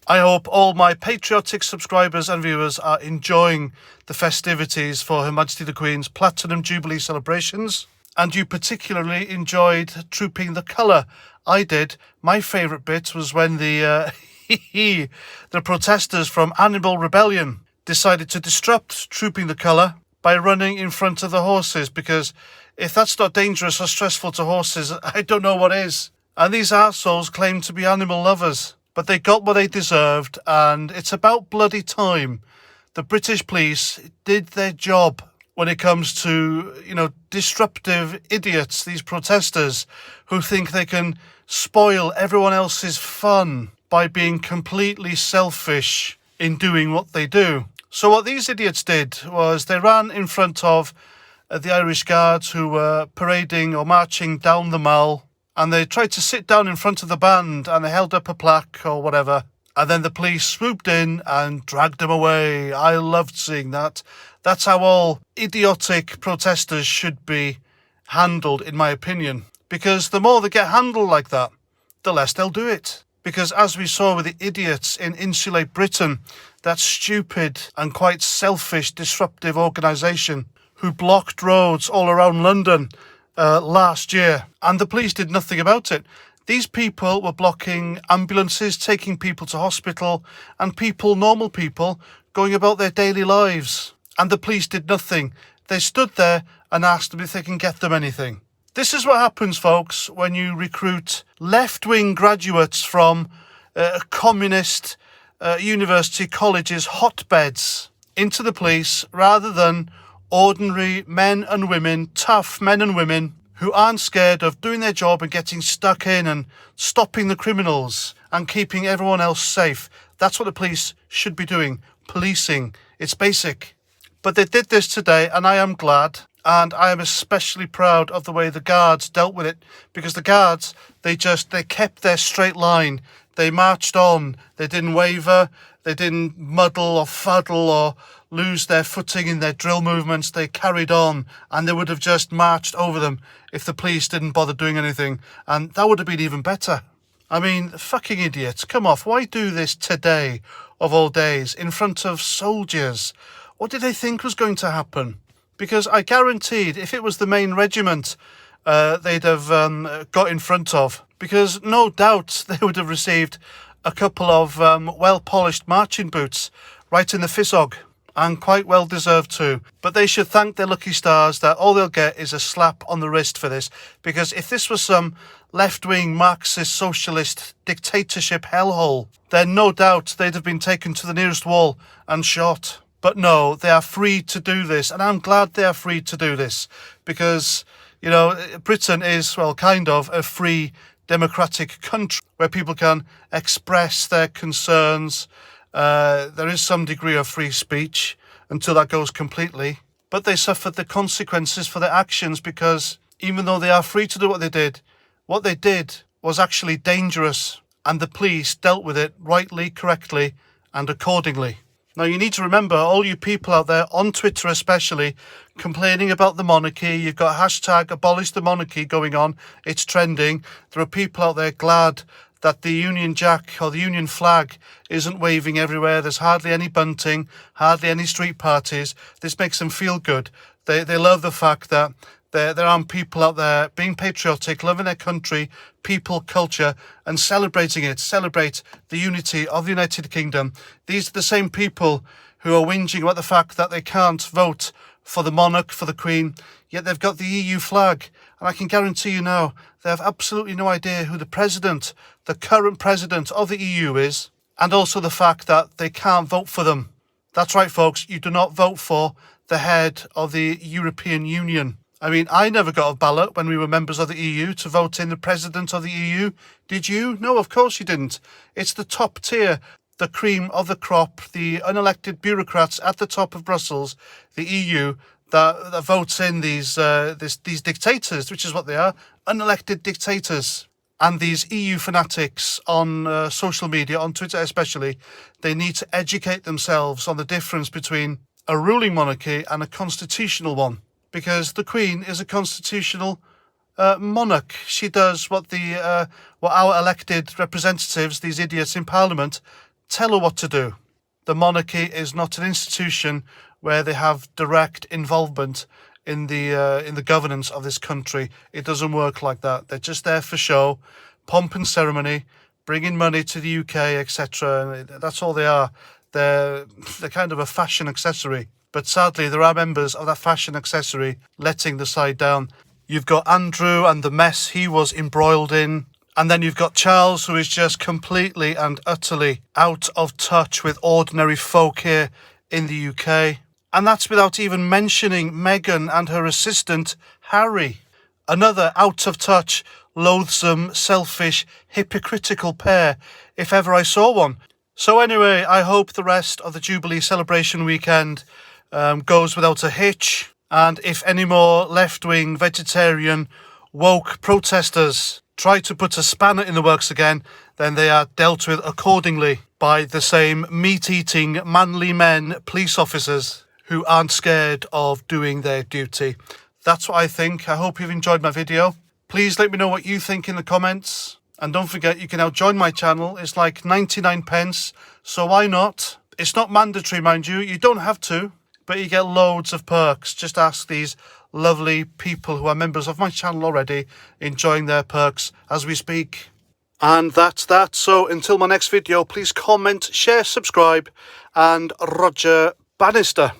I hope all my patriotic subscribers and viewers are enjoying the festivities for Her Majesty the Queen's Platinum Jubilee celebrations, and you particularly enjoyed Trooping the Colour. I did. My favourite bit was when the protesters from Animal Rebellion decided to disrupt Trooping the Colour by running in front of the horses, because if that's not dangerous or stressful to horses, I don't know what is. And these arseholes claim to be animal lovers, but they got what they deserved, and it's about bloody time. The British police did their job when it comes to, disruptive idiots, these protesters who think they can spoil everyone else's fun by being completely selfish in doing what they do. So what these idiots did was they ran in front of the Irish Guards who were parading or marching down the Mall, and they tried to sit down in front of the band and they held up a plaque or whatever, and then the police swooped in and dragged them away. I loved seeing that. That's how all idiotic protesters should be handled, in my opinion, because the more they get handled like that, the less they'll do it. Because as we saw with the idiots in Insulate Britain, that stupid and quite selfish disruptive organisation who blocked roads all around London last year, and the police did nothing about it. These people were blocking ambulances, taking people to hospital, and normal people, going about their daily lives. And the police did nothing. They stood there and asked them if they can get them anything. This is what happens, folks, when you recruit left-wing graduates from communist university colleges' hotbeds into the police, rather than ordinary men and women, tough men and women, who aren't scared of doing their job and getting stuck in and stopping the criminals and keeping everyone else safe. That's what the police should be doing. Policing. It's basic. But they did this today, and I am glad. And I am especially proud of the way the guards dealt with it, because the guards, they kept their straight line. They marched on. They didn't waver. They didn't muddle or fuddle or lose their footing in their drill movements. They carried on, and they would have just marched over them if the police didn't bother doing anything. And that would have been even better. I mean, fucking idiots. Come off. Why do this today, of all days, in front of soldiers? What did they think was going to happen? Because I guaranteed if it was the main regiment they'd have got in front of, because no doubt they would have received a couple of well-polished marching boots right in the physog, and quite well deserved too. But they should thank their lucky stars that all they'll get is a slap on the wrist for this, because if this was some left-wing Marxist socialist dictatorship hellhole, then no doubt they'd have been taken to the nearest wall and shot. But no, they are free to do this, and I'm glad they are free to do this, because, Britain is, well, kind of a free democratic country where people can express their concerns. There is some degree of free speech until that goes completely, but they suffered the consequences for their actions, because even though they are free to do what they did was actually dangerous, and the police dealt with it rightly, correctly, and accordingly. Now, you need to remember, all you people out there, on Twitter especially, complaining about the monarchy. You've got hashtag abolish the monarchy going on. It's trending. There are people out there glad that the Union Jack or the Union flag isn't waving everywhere. There's hardly any bunting, hardly any street parties. This makes them feel good. They love the fact that there aren't people out there being patriotic, loving their country, people, culture, and celebrating it. Celebrate the unity of the United Kingdom. These are the same people who are whinging about the fact that they can't vote for the monarch, for the Queen, yet they've got the EU flag. And I can guarantee you now, they have absolutely no idea who the current president of the EU is, and also the fact that they can't vote for them. That's right, folks, you do not vote for the head of the European Union. I mean, I never got a ballot when we were members of the EU to vote in the president of the EU. Did you? No, of course you didn't. It's the top tier, the cream of the crop, the unelected bureaucrats at the top of Brussels, the EU, that votes in these dictators, which is what they are, unelected dictators. And these EU fanatics on social media, on Twitter especially, they need to educate themselves on the difference between a ruling monarchy and a constitutional one. Because the Queen is a constitutional monarch. She does what our elected representatives, these idiots in Parliament, tell her what to do. The monarchy is not an institution where they have direct involvement in the governance of this country. It doesn't work like that. They're just there for show, pomp and ceremony, bringing money to the UK, etc. That's all they are. They're kind of a fashion accessory. But sadly, there are members of that fashion accessory letting the side down. You've got Andrew and the mess he was embroiled in. And then you've got Charles, who is just completely and utterly out of touch with ordinary folk here in the UK. And that's without even mentioning Meghan and her assistant, Harry. Another out of touch, loathsome, selfish, hypocritical pair, if ever I saw one. So anyway, I hope the rest of the Jubilee celebration weekend goes without a hitch. And if any more left-wing, vegetarian, woke protesters try to put a spanner in the works again, then they are dealt with accordingly by the same meat-eating, manly men, police officers who aren't scared of doing their duty. That's what I think. I hope you've enjoyed my video. Please let me know what you think in the comments. And don't forget, you can now join my channel. It's like 99 pence, so why not? It's not mandatory, mind you. You don't have to, but you get loads of perks. Just ask these lovely people who are members of my channel already, enjoying their perks as we speak. And that's that. So until my next video, please comment, share, subscribe, and Roger Bannister.